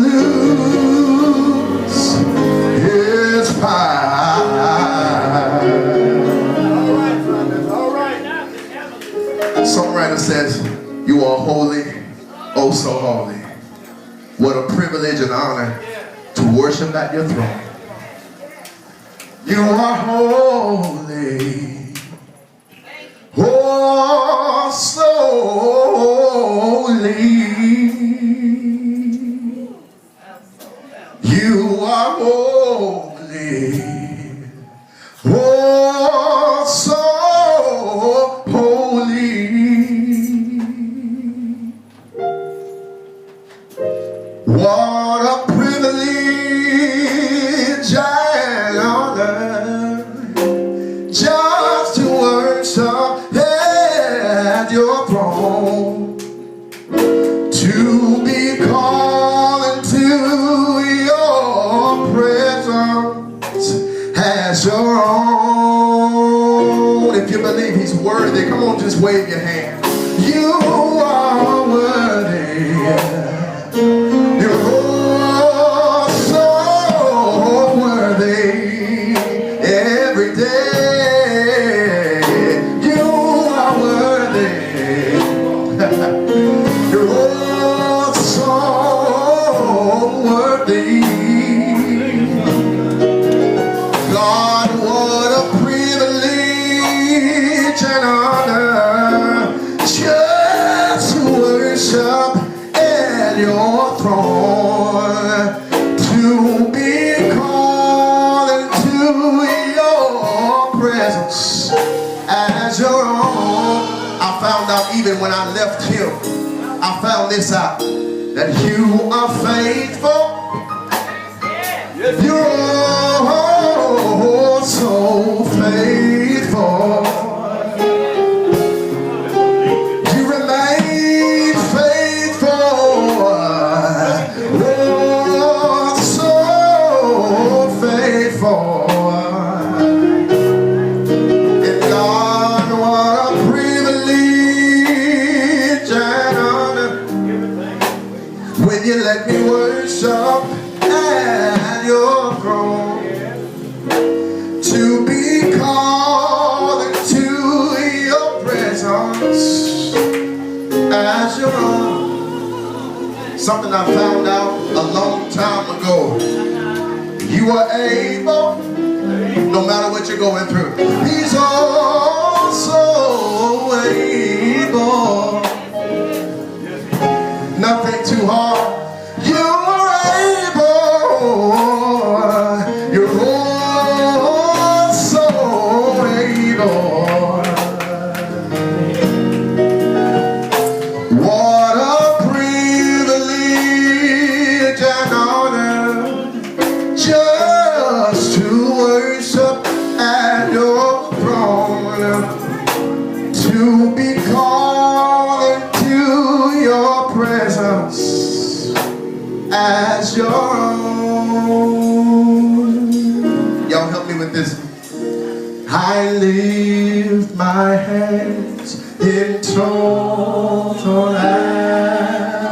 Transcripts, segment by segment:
lose its power. Songwriter says, you are holy, oh so holy. What a privilege and honor to worship at your throne. You are holy, oh so holy. You are holy, oh so holy. What a privilege and honor just to worship at your throne, to be called into your presence as your own. If you believe he's worthy, come on, just wave your hand. You are worthy. You're so worthy every day. You are worthy. You're so worthy. God, what a privilege and honor just to worship at your throne, to be called into your presence as your own. I found out even when I left him, I found this out, that you are faithful. You're so faithful. You remain faithful. Oh, so faithful. And God, what a privilege and honor when you let me worship at your throne, to be called into your presence as your own. Something I found out a long time ago. You are able, no matter what you're going through. He's also able. Nothing too hard. You are able. You're also able. What a privilege and honor just to worship at your throne, to be called into your presence as your own. Y'all help me with this. I lift my hands in total adoration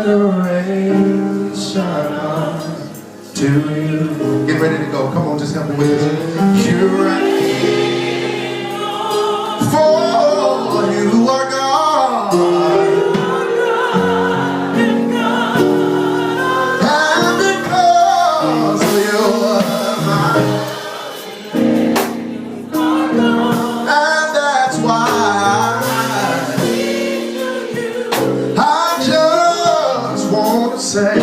to you. Get ready to go. Come on, just help me with this. You reign, for you are God. And because you are mine, and that's why I just want to say,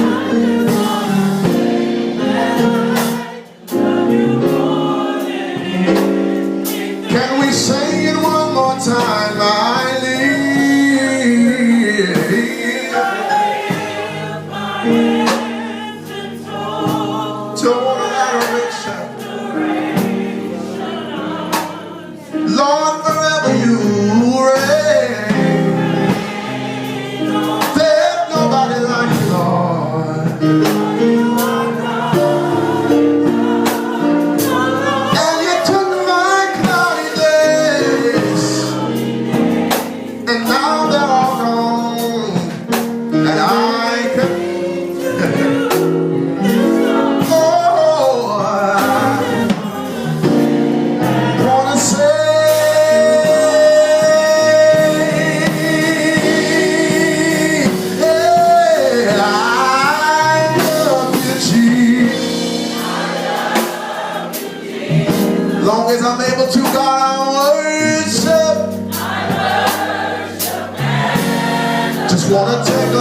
can we sing it one more time? I lift total adoration. Lord, forever you reign. There's nobody like you, Lord. And you took my cloudy days, and now they're all gone, and I can long as I'm able to, God, I worship. Just wanna take a